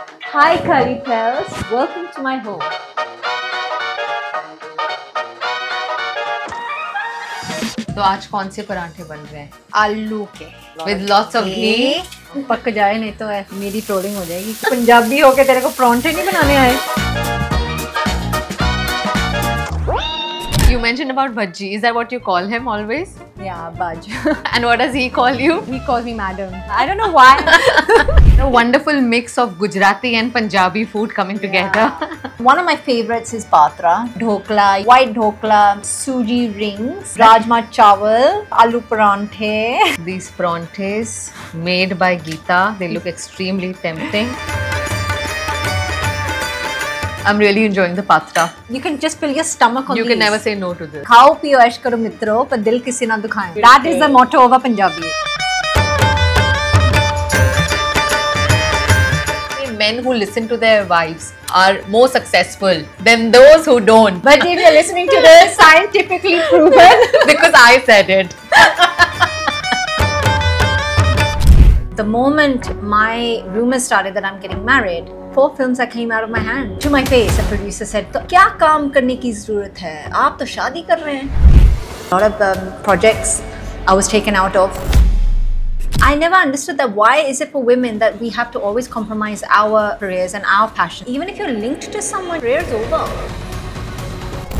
Hi curry pals, welcome to my home. तो आज कौन से पराठे बन रहे हैं? आलू के With lots of ghee. पक जाए नहीं तो मेरी ट्रोलिंग हो जाएगी। पंजाबी होके तेरे को परांठे नहीं बनाने आए? You mentioned about Bhaji. Is that what you call him always? Yeah, Baj. And what does he call you? He calls me madam. I don't know why. A wonderful mix of Gujarati and Punjabi food coming together. One of my favorites is patra, dhokla, white dhokla, suji rings, rajma chawal, aloo paranthe. These paranthas made by Geeta, they look extremely tempting. I'm really enjoying the pasta. You can just fill your stomach on You these. can never say no to this. खाओ पियो ऐश करो मित्रों, पर दिल किसी ना दुखाएं. That is the motto of a Punjabi. Men who listen to their wives are more successful than those who don't. But if you're listening to this, scientifically proven. Because I said it. The moment my rumors started that I'm getting married, 4 films that came out of my hand to my face. The producer said, "तो क्या काम करने की ज़रूरत है? आप तो शादी कर रहे हैं." A lot of projects I was taken out of. I never understood that why is it for women that we have to always compromise our careers and our passion. Even if you're linked to someone, career's over.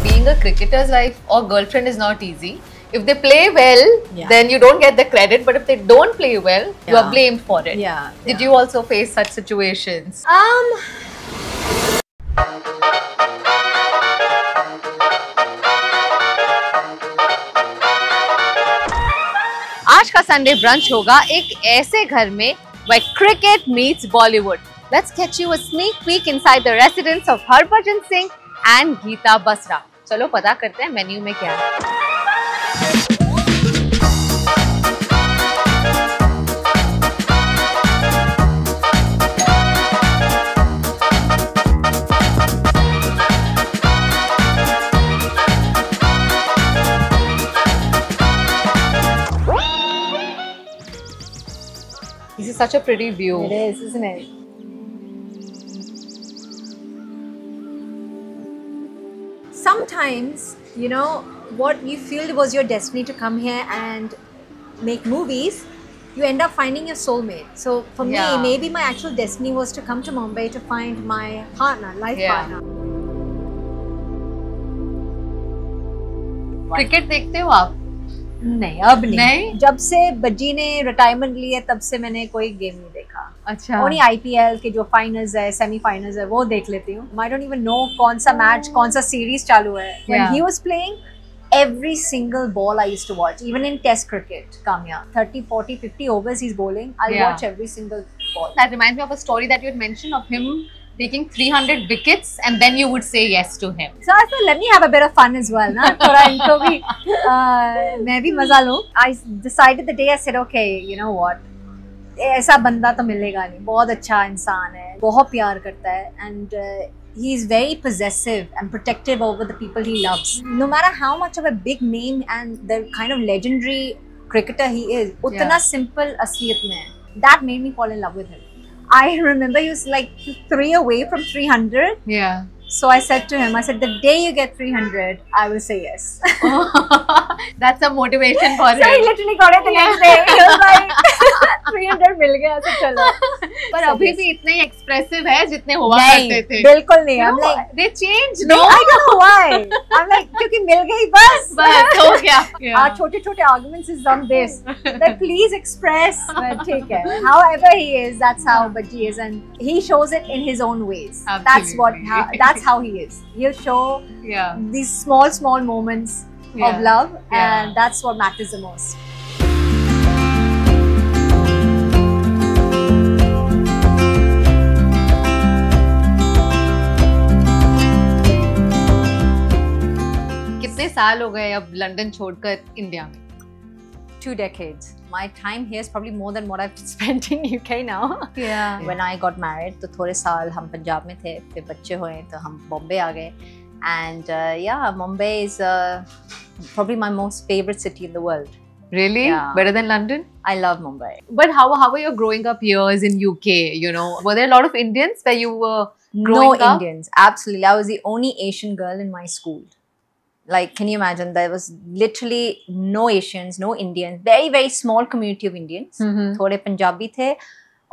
Being a cricketer's wife or girlfriend is not easy. If they play well, Yeah. then you don't get the credit. But if they don't play well, you are Yeah. blamed for it. Yeah. Did you also face such situations? आज का Sunday brunch होगा एक ऐसे घर में where cricket meets Bollywood. Let's get you a sneak peek inside the residence of Harbhajan Singh and Geeta Basra. चलो पता करते हैं मेन्यू में क्या है. This is such a pretty view. It is, isn't it? Sometimes, you know, what you feel was your destiny to come here and make movies, you end up finding your soulmate. So for me, Yeah. maybe my actual destiny was to come to Mumbai to find my partner, life Yeah. partner. Cricket देखते हो आप? नहीं, अब नहीं. नहीं? जब से बज्जी ने रिटायरमेंट ली है तब से मैंने कोई गेम नहीं देखा. अच्छा. ओनली IPL के जो फाइनल्स है, सेमीफाइनल्स है, वो देख लेती हूँ. I don't even know कौन सा मैच, कौन सा सीरीज चालू है. When Yeah. he was playing, every single ball I used to watch, even in Test cricket. Kamya, 30, 40, 50 overs he's bowling. I'll Yeah. watch every single ball. That reminds me of a story that you had mentioned of him taking 300 wickets and then you would say yes to him. So I thought, let me have a bit of fun as well, ना? थोड़ा इनको भी मैं भी मजा लूँ. I decided the day I said, okay, you know what? ऐसा बंदा तो मिलेगा नहीं. बहुत अच्छा इंसान है, बहुत प्यार करता है, and he is very possessive and protective over the people he loves. No matter how much of a big name and the kind of legendary cricketer he is, उतना simple असलियत में है. That made me fall in love with him. I remember he was like 3 away from 300. Yeah. So I said to him, I said, the day you get 300, I will say yes. That's a motivation for So he him. literally got it the next day. He was like, 300 मिल गया, तो चलो. पर अभी भी इतने ही expressive है जितने हुआ नहीं, करते थे. बिल्कुल नहीं. I'm No, like, they change, no, no? I don't know why. I'm like, क्योंकि मिल गई बस. बस हो गया. Our छोटे-छोटे arguments is on this. That please express. But ठीक है. However he is, that's how Bajji is, and he shows it in his own ways. That's how he is. He'll show Yeah. these small moments Yeah. of love, Yeah. and that's what matters the most. कितने साल हो गए अब London छोड़कर India में? 2 decades. My time here is probably more than what I've spent in UK now. Yeah. When I got married, तो थोड़े साल हम पंजाब में थे, फिर बच्चे हुए तो हम बॉम्बे आ गए. And yeah, Mumbai is probably my most favorite city in the world. Really? Yeah. Better than London? I love Mumbai. But how were your growing up years in UK? You know, were there a lot of Indians where you were No growing up? Indians. Absolutely. I was the only Asian girl in my school. Like, can you imagine? There was literally no Asians, no Indians. Very, very small community of Indians. Mhm. थोड़े पंजाबी थे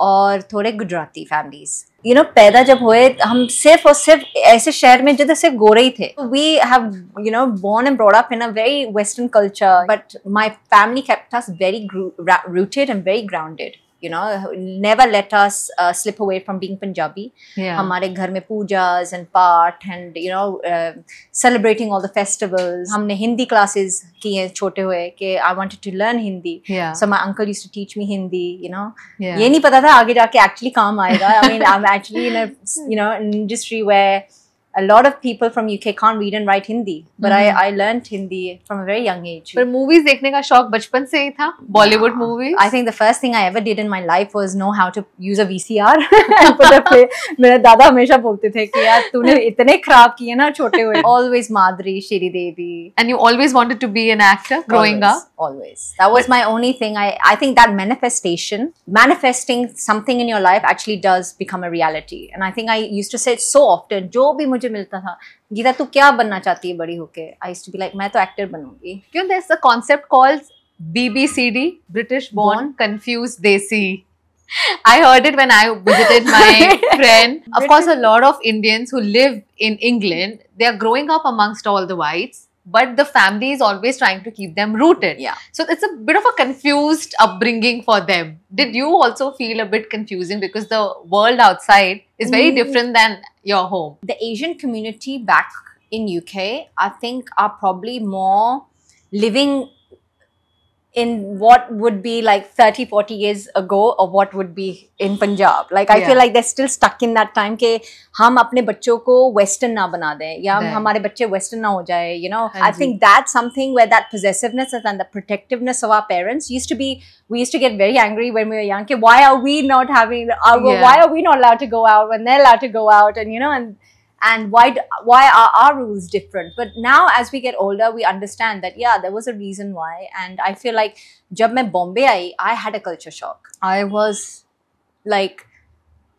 और थोड़े Gujarati families. You know, पैदा जब हुए हम सिर्फ और सिर्फ ऐसे शहर में जिधर सिर्फ गोरे ही थे. We have, you know, born and brought up in a very Western culture, but my family kept us very rooted and very grounded. You know, never let us slip away from being Punjabi. Yeah. हमारे घर में पूजाs and पाठ and you know celebrating all the festivals. हमने Hindi classes किए छोटे हुए कि I wanted to learn Hindi. Yeah. So my uncle used to teach me Hindi. You know, Yeah. ये नहीं पता था आगे जाके actually काम आएगा. I mean, I'm actually in a an industry where a lot of people from UK can't read and write Hindi, but I learned Hindi from a very young age. पर movies देखने का शौक बचपन से ही था? Bollywood movies? I think the first thing I ever did in my life was know how to use a VCR and put a play. मेरे दादा हमेशा बोलते थे कि यार तूने इतने खराब किए ना छोटे हुए. Always Madhuri, Shri Devi. And you always wanted to be an actor growing Always, up? Always. That was my only thing. I think that manifesting something in your life actually does become a reality. And I think I used to say it so often. जो भी मुझे मिलता था, गीता तू क्या बनना चाहती है बड़ी होके? I used to be like, मैं तो actor बनूंगी. You know, there's a concept called BBCD, British Born Confused Desi. I heard it when I visited my friend. Of course, a lot of Indians who live in England, they are growing up amongst all the whites, but the family is always trying to keep them rooted. Yeah. So it's a bit of a confused upbringing for them. Did you also feel a bit confusing because the world outside is very different than your home? The Asian community back in UK, I think, are probably more living in what would be like 30, 40 years ago or what would be in Punjab. Like, I feel like they're still stuck in that time के हम अपने बच्चों को Western ना बना दें या हमारे बच्चे Western ना हो जाए, you know. I think that's something where that possessiveness and the protectiveness of our parents used to be, we used to get very angry when we were young. Why are we not having, why are we not allowed to go out when they're allowed to go out? And, you know, and why are our rules different? But now as we get older, we understand that, yeah, there was a reason why. And I feel like jab main Bombay aayi, I had a culture shock. I was like,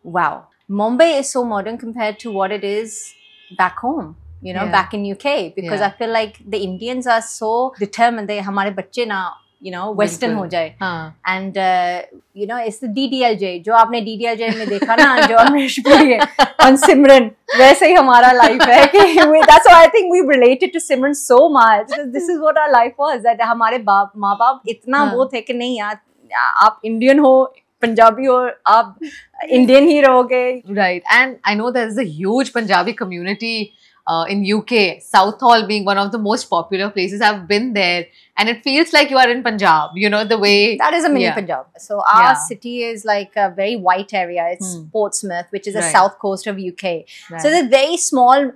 wow, Mumbai is so modern compared to what it is back home, you know, back in UK. Because I feel like the Indians are so determined, they hamare bacche na, you know, Western ho jaye. And you know, it's the DDLJ. जो आपने DDLJ में देखा ना, जो अमरीश पुरी है, on Simran, वैसे ही हमारा life है कि that's why I think we related to Simran so much. This is what our life was. That हमारे माँ बाप इतना वो थे कि नहीं यार, आप Indian हो, Punjabi हो, आप Indian ही रहोगे. Right. And I know there's a huge Punjabi community in UK, Southall being one of the most popular places. I've been there and it feels like you are in Punjab, you know, the way... That is a mini Punjab. So our city is like a very white area. It's Portsmouth, which is the south coast of UK. So there's a very small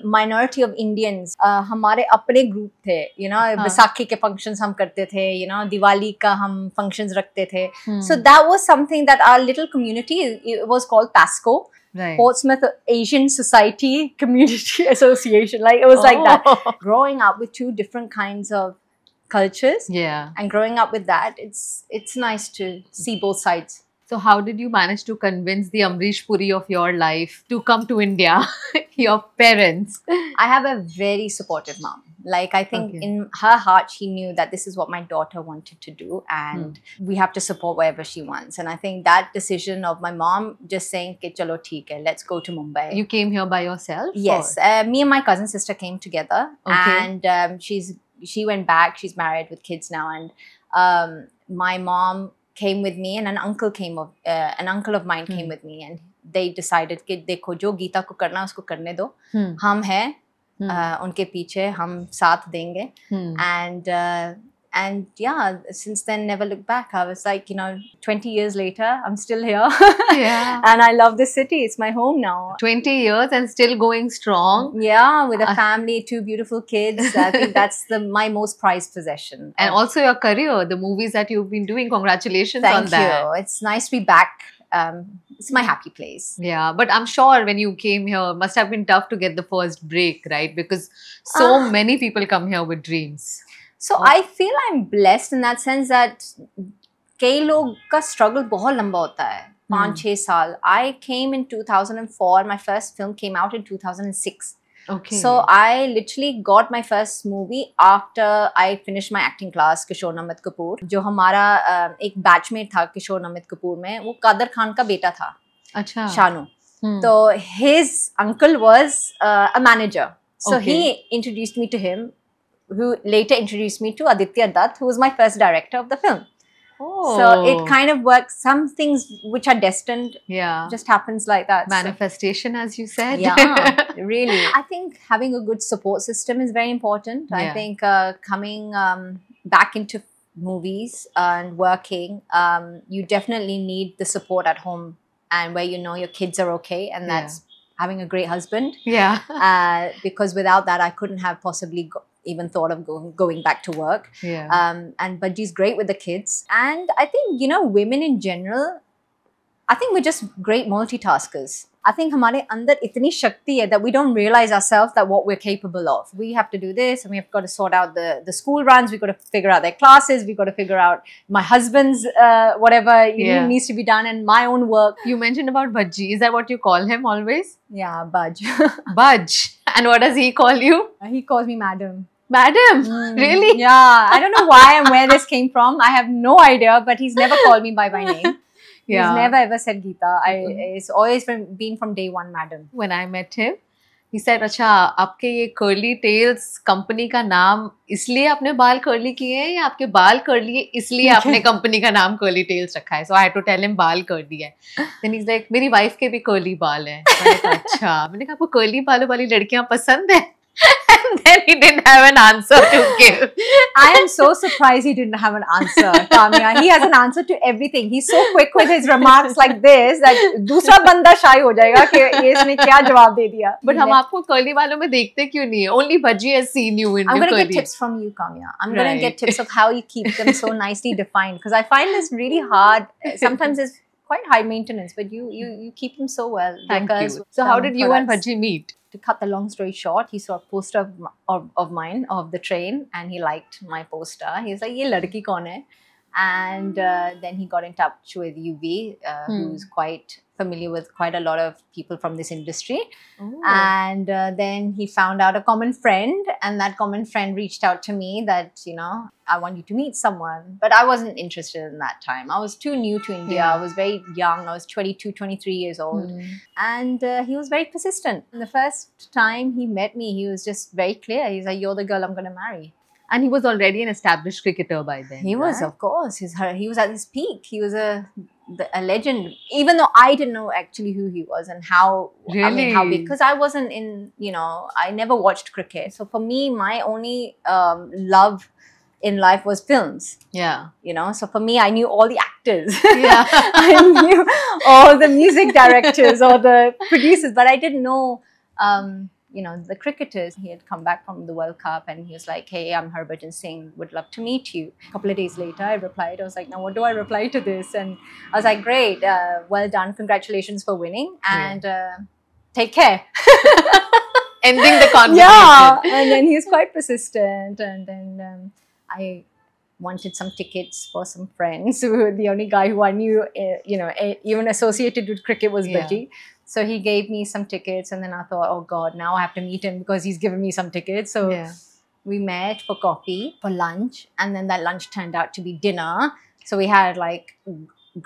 minority of Indians. हमारे अपने group थे, you know, Baisakhi के functions हम करते थे, you know, Diwali का हम functions रखते थे. So that was something that our little community, it was called PASCO. Right. Portsmouth Asian Society Community Association. Like, it was like that. Growing up with two different kinds of cultures. Yeah. And growing up with that, it's nice to see both sides. So how did you manage to convince the Amrish Puri of your life to come to India? Your parents? I have a very supportive mom. Like, I think in her heart, she knew that this is what my daughter wanted to do and we have to support whatever she wants. And I think that decision of my mom just saying, "Ke chalo theek hai, let's go to Mumbai." You came here by yourself? Yes. Me and my cousin sister came together and she went back. She's married with kids now. And my mom came with me and an uncle of mine came with me and they decided कि देखो जो गीता को करना उसको करने दो, हम हैं उनके पीछे, हम साथ देंगे. And yeah, since then never looked back. I was like, you know, 20 years later, I'm still here. And I love this city. It's my home now. 20 years and still going strong. Yeah, with a family, 2 beautiful kids. I think that's my most prized possession. And also your career, the movies that you've been doing. Congratulations on that. Thank you. It's nice to be back. It's my happy place. Yeah, but I'm sure when you came here, it must have been tough to get the first break, right? Because so many people come here with dreams. So I feel I'm blessed in that sense that कई लोग का struggle बहुत लंबा होता है, 5-6 साल. I came in 2004. My first film came out in 2006. Okay. So I literally got my first movie after I finished my acting class. किशोर नमित कपूर, जो हमारा एक बैचमेट था किशोर नमित कपूर में, वो कादर खान का बेटा था. अच्छा. Shanu. So his uncle was a manager. So Okay. he introduced me to him, who later introduced me to Aditya Dutt, who was my first director of the film. Oh. So it kind of works. Some things which are destined just happens like that. Manifestation, as you said. Yeah, really. I think having a good support system is very important. I think coming back into movies and working, you definitely need the support at home and where you know your kids are okay, and that's having a great husband. Yeah. Because without that, I couldn't have possibly even thought of going back to work. And Bajji's great with the kids. And I think, you know, women in general, I think we're just great multitaskers. I think हमारे अंदर इतनी शक्ति है that we don't realize ourselves that what we're capable of. We have to do this, and we have got to sort out the school runs. We've got to figure out their classes. We've got to figure out my husband's whatever needs to be done, and my own work. You mentioned about Bajji. Is that what you call him always? Yeah, Baj. Baj. And what does he call you? He calls me madam. Madam? Really? Yeah. I don't know why and where this came from. I have no idea, but he's never called me by my name. He's never ever said Geeta. It's always been from day one, madam. When I met him, he said, "अच्छा, आपके ये curly tails company का नाम इसलिए आपने बाल curly किए हैं या आपके बाल curly है इसलिए आपने company का नाम curly tails रखा है?" So I had to tell him बाल curly है. Then he's like, मेरी wife के भी curly बाल हैं. मैंने कहा अच्छा, मैंने कहा आपको curly बालों वाली लड़कियां पसंद है? And then he didn't have an answer to give. I am so surprised he didn't have an answer, Kamya. He has an answer to everything. He's so quick with his remarks like this that दूसरा बंदा shy हो जाएगा कि इसने क्या जवाब दे दिया. But हम आपको curly बालों में देखते क्यों नहीं है? Only Bajji has seen you in your curly. I'm going to get tips from you, Kamya. I'm going to get tips of how you keep them so nicely defined, because I find this really hard. Sometimes it's quite high maintenance, but you keep them so well. Thank you. So how did you and Bajji meet? To cut the long story short, he saw a poster of mine of the train, and he liked my poster. He was like, "Ye ladki kaun hai?" And then he got in touch with UV, who's quite familiar with quite a lot of people from this industry. And then he found out a common friend, and that common friend reached out to me that, you know, I want you to meet someone. But I wasn't interested in that time. I was too new to India. I was very young. I was 22, 23 years old. And he was very persistent. And the first time he met me, he was just very clear. He's like, "You're the girl I'm going to marry." And he was already an established cricketer by then. He was, of course. He was at his peak. He was a legend. Even though I didn't know actually who he was and how. Really? I mean, how big. Because I wasn't in, you know, I never watched cricket. So for me, my only love in life was films. Yeah. You know, so for me, I knew all the actors. Yeah. I knew all the music directors or the producers, but I didn't know. You know, the cricketers. He had come back from the World Cup and he was like, "Hey, I'm Harbhajan Singh, would love to meet you." A couple of days later, I replied. I was like, "Now what do I reply to this?" And I was like, "Great, well done, congratulations for winning, and take care." Ending the conversation. Yeah, and then he was quite persistent, and then I wanted some tickets for some friends. Who the only guy who I knew, you know, even associated with cricket was Bajji. So he gave me some tickets, and then I thought, oh God, now I have to meet him because he's given me some tickets. So we met for coffee, for lunch, and then that lunch turned out to be dinner. So we had like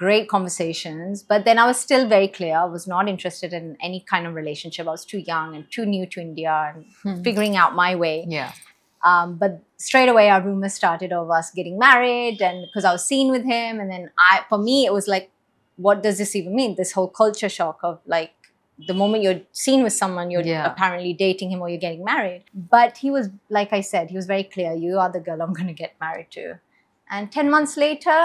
great conversations, but then I was still very clear. I was not interested in any kind of relationship. I was too young and too new to India and figuring out my way. Yeah. But straight away, our rumors started of us getting married, and because I was seen with him, and then for me, it was like, what does this even mean? This whole culture shock of like, the moment you're seen with someone, you're apparently dating him or you're getting married. But he was, like I said, he was very clear. You are the girl I'm going to get married to. And 10 months later,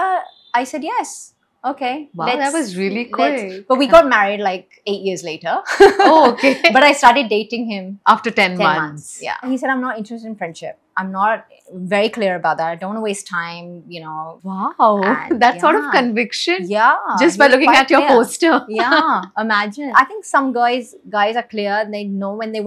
I said yes. Okay. Wow, that was really quick. But we got married like 8 years later. Oh, okay. But I started dating him after 10 months. Yeah. He said, I'm not interested in friendship. I'm not very clear about that. I don't want to waste time, you know. Wow. And that sort of conviction. Yeah. Just by looking at your poster. Yeah. Imagine. I think some guys are clear. They know when they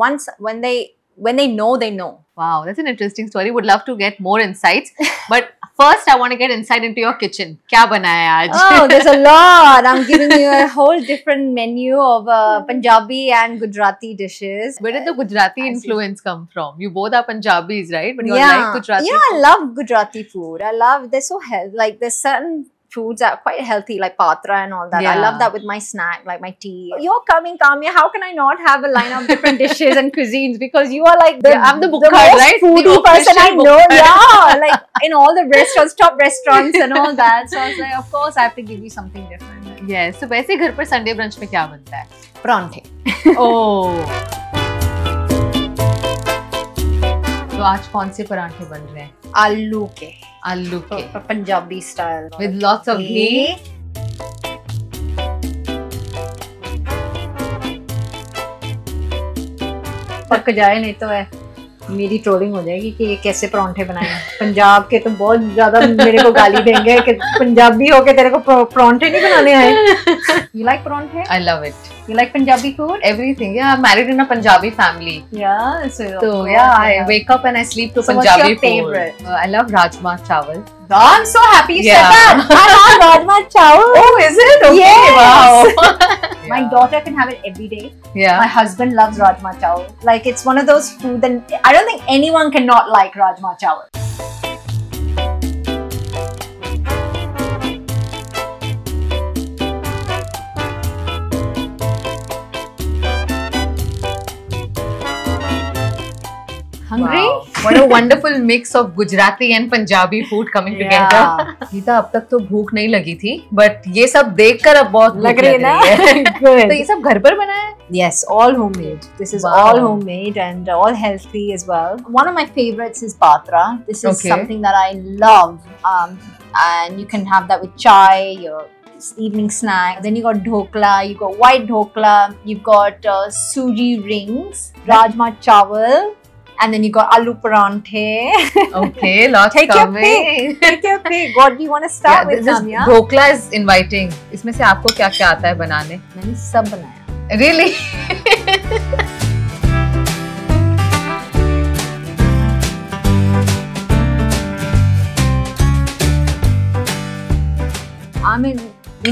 know, they know. Wow, that's an interesting story. Would love to get more insights. But first, I want to get insight into your kitchen. क्या बनाया है आज? Oh, there's a lot. I'm giving you a whole different menu of Punjabi and Gujarati dishes. Where did the Gujarati influence come from? You both are Punjabis, right? But you Yeah, like Gujarati. yeah, I love Gujarati food. They're so healthy. Like there's certain foods that are quite healthy, like patra and all that. I Yeah. love that with my snack, like my tea. You're coming, Kamya. How can I not have a line of different dishes and cuisines? Because you are like I'm the book card, most right? foodie The person I official know. book card. Yeah, like in all the restaurants, top restaurants and all that. So I was like, of course, I have to give you something different. Yes. So वैसे घर पर Sunday brunch में क्या बनता है? Pronte. Oh. तो आज कौन से पराठे बन रहे हैं? Aloo ke. आलू के. Punjabi style. With lots of ghee. पक जाए नहीं तो है मेरी ट्रोलिंग हो जाएगी कि ये कैसे परांठे बनाए हैं। पंजाब के तो बहुत ज्यादा मेरे को गाली देंगे कि पंजाबी होके तेरे को परांठे नहीं बनाने आए। You like परांठे? I love it. You like Punjabi food? Everything. Yeah, I'm married in a Punjabi family. Yeah. So yeah, I wake up and I sleep to So Punjabi what's your food. favorite? I love rajma chawal. I'm so happy you Yeah. said that. I love rajma chawal. Oh, is it? Okay. Yes. Wow. My daughter can have it every day. Yeah. My husband loves rajma chawal. Like it's one of those food that I don't think anyone can not like rajma chawal. Hungry? Wow. What a wonderful mix of Gujarati and Punjabi food coming together. Gita अब तक तो भूख नहीं लगी थी, but ये सब देखकर अब बहुत लग रही है ना? तो ये सब घर पर बना है? Yes, all homemade. This is Wow. all homemade and all healthy as well. One of my favorites is patra. This is Okay. something that I love. And you can have that with chai, your evening snack. Then you got dhokla, you got white dhokla, you've got suji rings, rajma chawal, and then you got aloo paranthe. Okay, lots Take your coming. pick. Take your pick. What do you want to start with, this Samya? Dhokla is inviting. इसमें से आपको क्या क्या आता है बनाने? मैंने सब बनाया. Really?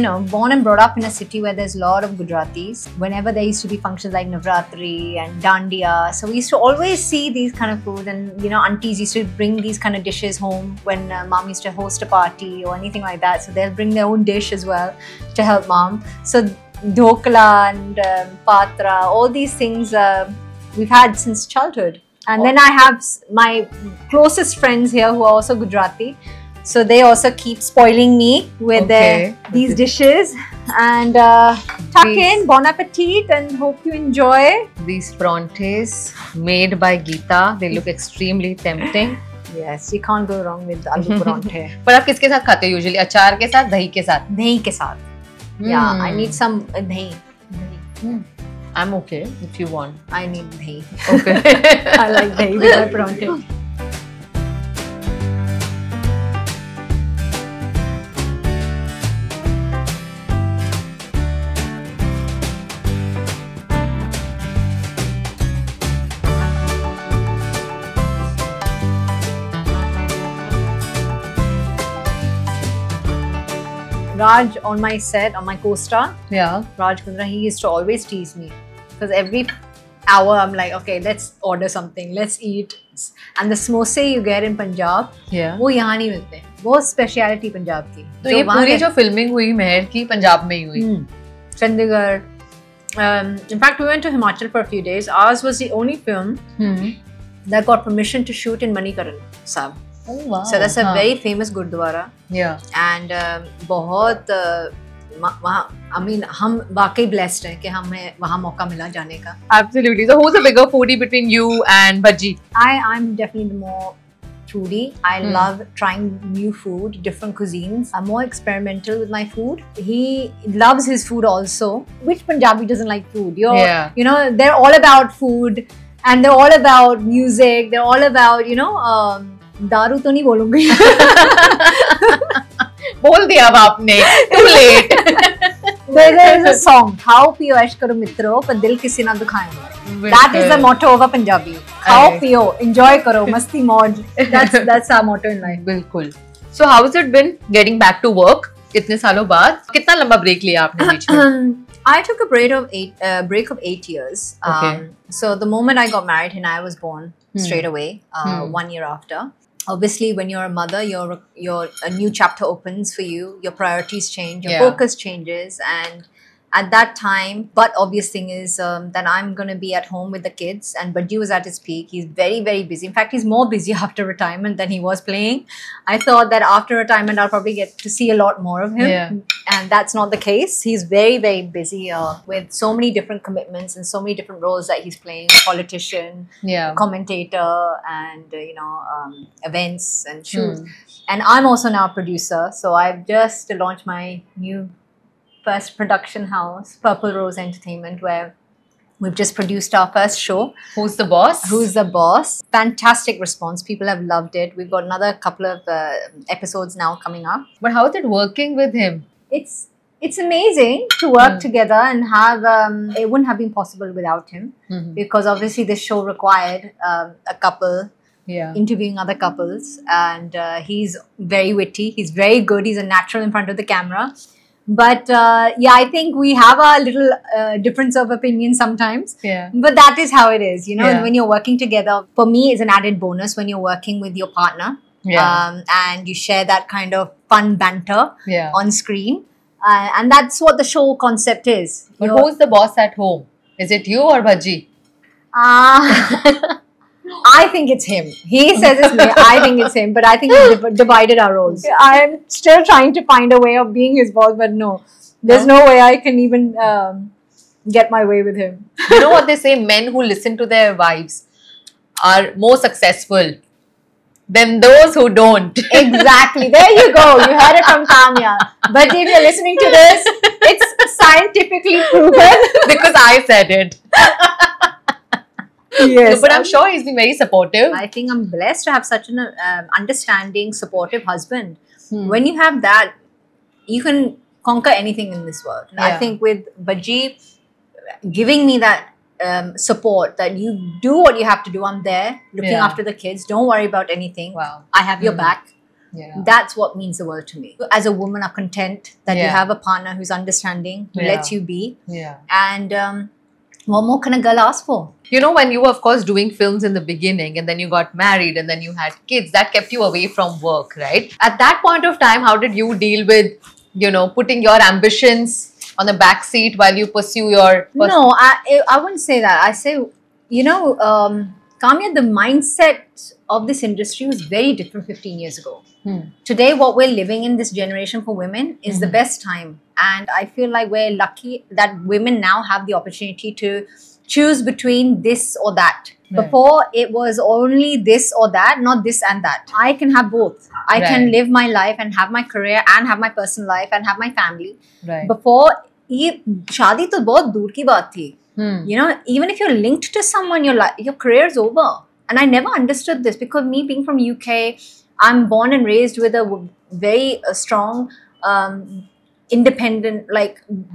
I'm born and brought up in a city where there's a lot of Gujaratis. Whenever there used to be functions like Navratri and Dandiya, so we used to always see these kind of food, and aunties used to bring these kind of dishes home when mom used to host a party or anything like that. So they'll bring their own dish as well to help mom. So dhokla and patra, all these things we've had since childhood. And then I have my closest friends here who are also Gujarati. So they also keep spoiling me with these dishes. And tuck in, bon appetit, and hope you enjoy. These prantes made by Geeta, they look extremely tempting. Yes, you can't go wrong with aloo paranthe. पर आप किसके साथ खाते हो usually? अचार के साथ, दही के साथ? Dahi ke saath. Yeah, I need some dahi. I'm okay if you want. I need dahi. Okay. I like dahi with my paranthe. Raj on my set, on my co-star, Yeah. Raj Kundra, he used to always tease me because every hour I'm like, okay, let's order something, let's eat. And the samosa you get in Punjab, Yeah. वो यहाँ नहीं मिलते. बहुत speciality Punjab की. तो ये पूरी जो फिल्मिंग हुई मेहर की पंजाब में ही हुई. Chandigarh. In fact, we went to Himachal for a few days. Ours was the only film that got permission to shoot in Manikaran Sahib. Oh wow. So that's a very famous Gurdwara. Yeah. And बहुत I mean हम वाकई blessed हैं कि हमें वहाँ मौका मिला जाने का. Absolutely. So who's a bigger foodie between you and Bhaji? I'm definitely the more foodie. I love trying new food, different cuisines. I'm more experimental with my food. He loves his food also. Which Punjabi doesn't like food? They're all about food, and they're all about music. They're all about दारू तो नहीं बोलूंगी. बोल दिया अब आपने. Too late. There's a song, खाओ पियो ऐश करो मित्रों पर दिल किसी ना दुखाएं. That is the motto of a Punjabi. खाओ पियो, enjoy करो, मस्ती मौज. That's our motto in life. बिल्कुल. So how has it been getting back to work? इतने सालों बाद कितना लंबा ब्रेक लिया आपने बीच में? I took a break of 8 years. Okay. So the moment I got married, and I was born straight away. 1 year after. Obviously, when you're a mother, a new chapter opens for you. Your priorities change, your focus changes, and at that time, but obvious thing is that I'm going to be at home with the kids, and Bajji was at his peak. He's very, very busy. In fact, he's more busy after retirement than he was playing. I thought that after retirement, I'll probably get to see a lot more of him. And that's not the case. He's very, very busy with so many different commitments and so many different roles that he's playing. Politician, commentator, and events and shoots. And I'm also now a producer. So I've just launched my new first production house, Purple Rose Entertainment, where we've just produced our first show. Who's the boss? Who's the boss? Fantastic response. People have loved it. We've got another couple of episodes now coming up. But how is it working with him? It's amazing to work together and have. It wouldn't have been possible without him, because obviously this show required a couple. Interviewing other couples, and he's very witty. He's very good. He's a natural in front of the camera. But I think we have a little difference of opinion sometimes. But that is how it is, when you're working together. For me, it's an added bonus when you're working with your partner. And you share that kind of fun banter on screen. And that's what the show concept is. But who's the boss at home? Is it you or Bajji? I think it's him. He says it's me. I think it's him. But I think we divided our roles. I'm still trying to find a way of being his boss, but no. There's no way I can even get my way with him. You know what they say? Men who listen to their wives are more successful than those who don't. Exactly. There you go. You heard it from Kamya. But if you're listening to this, it's scientifically proven. Because I said it. Yes, but I'm sure he's been very supportive. I think I'm blessed to have such an understanding, supportive husband. When you have that, you can conquer anything in this world. And I think with Bajji giving me that support, that you do what you have to do. I'm there looking after the kids. Don't worry about anything. Wow. I have your back. That's what means the world to me. As a woman, I'm content that you have a partner who's understanding, who lets you be. And what more can a girl ask for? When you were, of course, doing films in the beginning, and then you got married, and then you had kids, that kept you away from work, right? At that point of time, how did you deal with, putting your ambitions on the back seat while you pursue your... No, I wouldn't say that. I say, Kamya, the mindset of this industry was very different 15 years ago. Today, what we're living in this generation for women is the best time. And I feel like we're lucky that women now have the opportunity to choose between this or that. Before, it was only this or that, not this and that. I can have both. I can live my life and have my career and have my personal life and have my family. Before, शादी तो बहुत दूर की बात थी. Even if you're linked to someone, your career is over. And I never understood this, because me being from UK, I'm born and raised with a very strong independent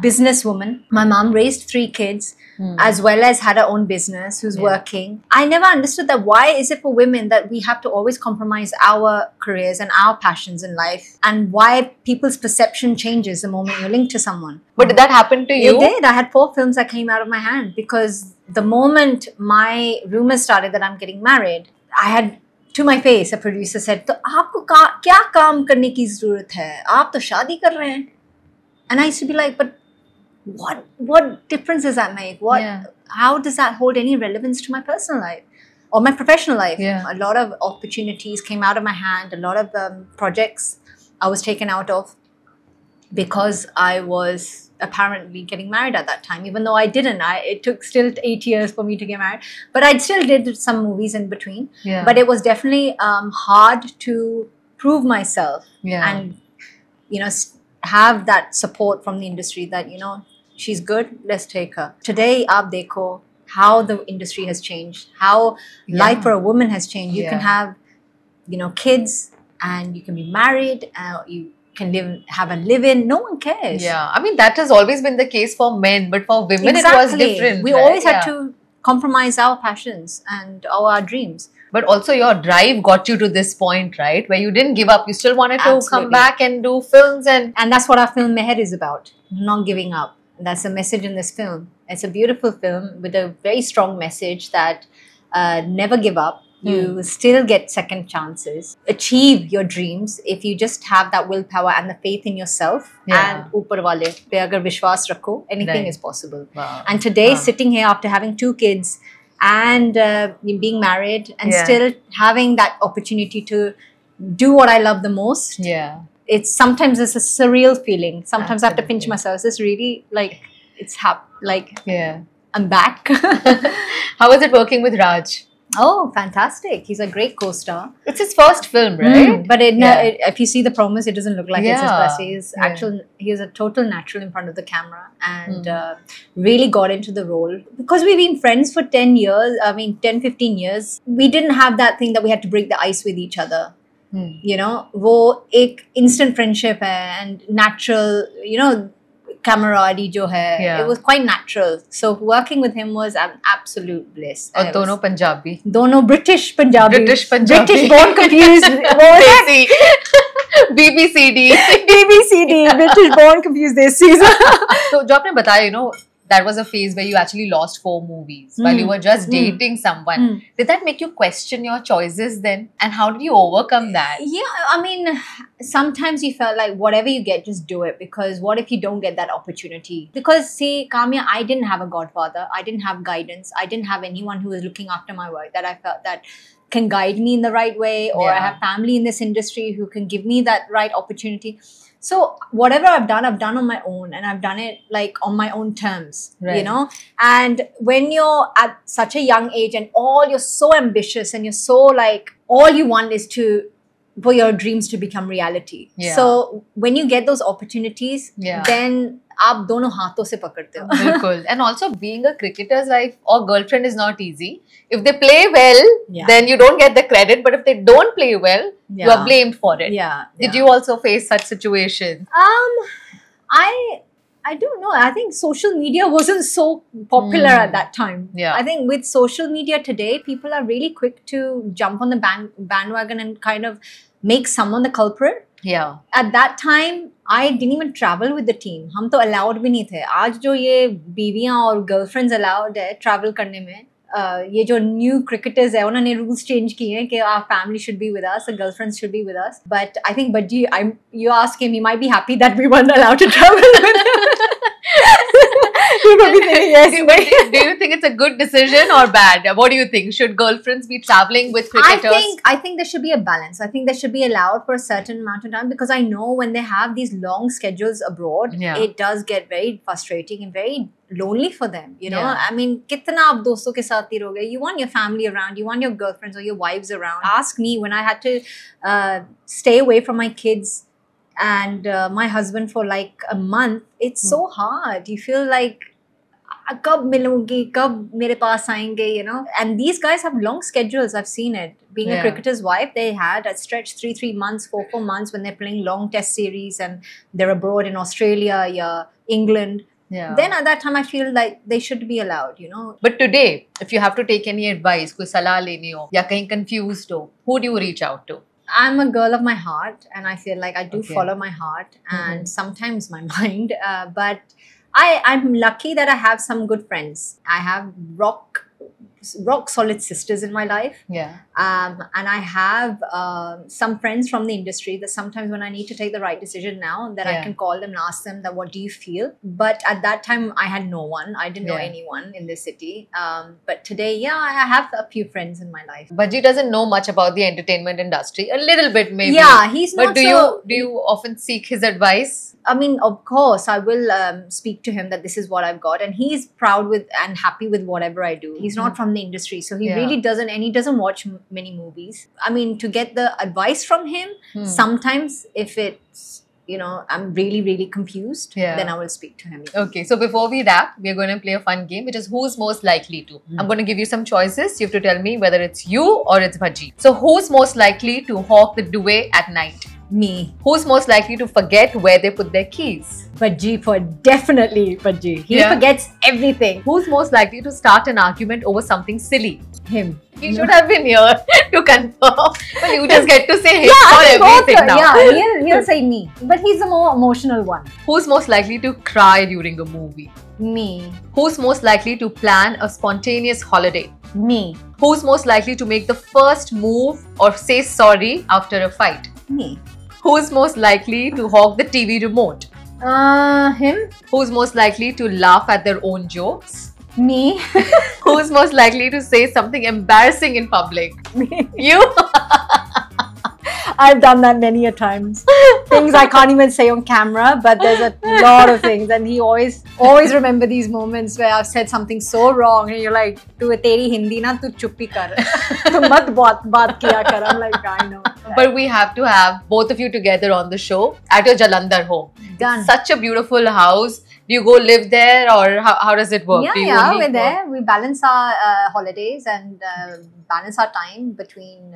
businesswoman. My mom raised 3 kids as well as had her own business who's working. I never understood that. Why is it for women that we have to always compromise our careers and our passions in life, and why people's perception changes the moment you're linked to someone? But did that happen to you? It did. I had 4 films that came out of my hand, because the moment my rumors started that I'm getting married, I had, to my face, a producer said, "तो आपको क्या काम करने की ज़रूरत है? आप तो शादी कर रहे हैं." And I used to be like, but what difference does that make? How does that hold any relevance to my personal life or my professional life? A lot of opportunities came out of my hand. A lot of projects I was taken out of because I was apparently getting married at that time, even though I didn't. It took still 8 years for me to get married, but I still did some movies in between. But it was definitely hard to prove myself and have that support from the industry that she's good, let's take her. Today, aap dekho how the industry has changed, how life for a woman has changed. You can have kids, and you can be married, you can have a live-in. No one cares. Yeah, I mean that has always been the case for men, but for women it was different. We right? always had to compromise our passions and our dreams. But also your drive got you to this point, right? Where you didn't give up. You still wanted to come back and do films. And that's what our film Meher is about. Not giving up. That's the message in this film. It's a beautiful film with a very strong message that never give up. You still get second chances. Achieve your dreams if you just have that willpower and the faith in yourself. And upar wale pe agar vishwas rakho, anything is possible. Wow. And today, sitting here after having 2 kids and being married and still having that opportunity to do what I love the most. Yeah. Sometimes it's a surreal feeling. Sometimes I have to pinch myself. Is this really like I'm back. How was it working with Raj? Oh, fantastic. He's a great co-star. It's his first film, right? But if you see the promos, it doesn't look like it's his first. He's a total natural in front of the camera and really got into the role. Because we've been friends for 10 years, 10, 15 years, we didn't have that thing that we had to break the ice with each other. You know, वो एक instant friendship है and natural, you know, camaraderie jo hai, it was quite natural. So working with him was an absolute bliss. And dono Punjabi. Dono British Punjabi. British born confused. BBCD. British born confused desi. So जो आपने बताया, you know, that was a phase where you actually lost 4 movies while you were just dating someone. Did that make you question your choices then? And how did you overcome that? Yeah, I mean, sometimes you felt like whatever you get, just do it. Because what if you don't get that opportunity? Because see, Kamya, I didn't have a godfather. I didn't have guidance. I didn't have anyone who was looking after my work that I felt that can guide me in the right way. Or I have family in this industry who can give me that right opportunity. So whatever I've done on my own, and I've done it like on my own terms, you know. And when you're at such a young age and you're so ambitious and you're so like, all you want is for your dreams to become reality. So when you get those opportunities, then आप दोनों हाथों से पकड़ते हो. बिल्कुल. And also being a cricketer's wife or girlfriend is not easy. If they play well, then you don't get the credit. But if they don't play well, you are blamed for it. Did you also face such situations? I don't know. I think social media wasn't so popular at that time. I think with social media today, people are really quick to jump on the bandwagon and kind of make someone the culprit. At that time, I didn't even travel with the team. हम तो allowed भी नहीं थे. आज जो ये बीवियाँ और girlfriends allowed है travel करने में, ये जो new cricketers है, उन्होंने rules change किए हैं कि our family should be with us, the girlfriends should be with us. But I think Bajji, you ask him, he might be happy that we weren't allowed to travel with him. Do you think it's a good decision or bad? What do you think? Should girlfriends be traveling with cricketers? I think there should be a balance. I think they should be allowed for a certain amount of time, because I know when they have these long schedules abroad, it does get very frustrating and very lonely for them. You know, I mean, कितना आप दोस्तों के साथ ही रहोगे? You want your family around, you want your girlfriends or your wives around. Ask me when I had to stay away from my kids and my husband for like a month. It's so hard. You feel like, कब मिलूंगी, कब मेरे पास आएंगे, you know. And these guys have long schedules. I've seen it. Being a cricketer's wife, they had a stretch 3 months, 4 months when they're playing long test series and they're abroad in Australia, England. Then at that time, I feel like they should be allowed, you know. But today, if you have to take any advice, कोई सलाह लेनी हो या कहीं confused हो, who do you reach out to? I'm a girl of my heart, and I feel like I do follow my heart and sometimes my mind. But I'm lucky that I have some good friends. I have rock solid sisters in my life. And I have some friends from the industry that sometimes when I need to take the right decision now, that I can call them and ask them that, what do you feel? But at that time, I had no one. I didn't know anyone in this city. But today, I have a few friends in my life. Bajji doesn't know much about the entertainment industry. A little bit maybe. Yeah, he's not. But do you often seek his advice? I mean, of course, I will speak to him that this is what I've got. And he's proud with and happy with whatever I do. He's not from the industry. So he really doesn't, and he doesn't watch many movies. I mean, to get the advice from him, sometimes if it's, you know, I'm really, really confused, then I will speak to him. Okay, so before we wrap, we're going to play a fun game, which is who's most likely to. I'm going to give you some choices. You have to tell me whether it's you or it's Bajji. So who's most likely to hawk the duvet at night? Me. Who's most likely to forget where they put their keys? Pajji, for definitely Pajji. He Yeah. forgets everything. Who's most likely to start an argument over something silly? Him. He should have been here to confirm. But you just get to say him I for think both everything are- now. Yeah, he'll say me. But he's the more emotional one. Who's most likely to cry during a movie? Me. Who's most likely to plan a spontaneous holiday? Me. Who's most likely to make the first move or say sorry after a fight? Me. Who's most likely to hog the TV remote? Him. Who's most likely to laugh at their own jokes? Me. Who's most likely to say something embarrassing in public? You? I've done that many a times. Things I can't even say on camera, but there's a lot of things, and he always remember these moments where I've said something so wrong, and you're like, "Tu teri Hindi na, tu chup hi kar, tu mat baat kiya kar." I'm like, I know. But we have to have both of you together on the show at your Jalandhar home. Done. It's such a beautiful house. Do you go live there, or how does it work? Do you Yeah, only we're go- there. We balance our holidays and balance our time between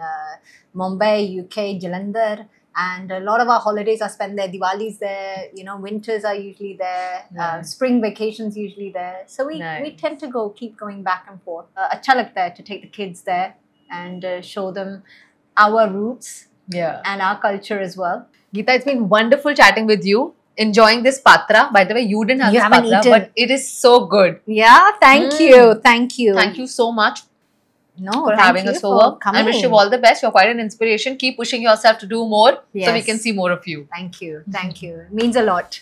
Mumbai, UK, Jalandhar, and a lot of our holidays are spent there. Diwali's there, winters are usually there, Nice. spring vacations usually there. So we Nice. tend to keep going back and forth. Acha lagta hai to take the kids there and show them our roots Yeah. and our culture as well. Geeta, it's been wonderful chatting with you. Enjoying this patra. By the way, you didn't have You this haven't patra, eaten. but it is so good. Yeah, thank you. Thank you so much No, for thank having you us for over. I coming. wish you all the best. You're quite an inspiration. Keep pushing yourself to do more so we Yes. can see more of you. Thank you. Thank you. It means a lot.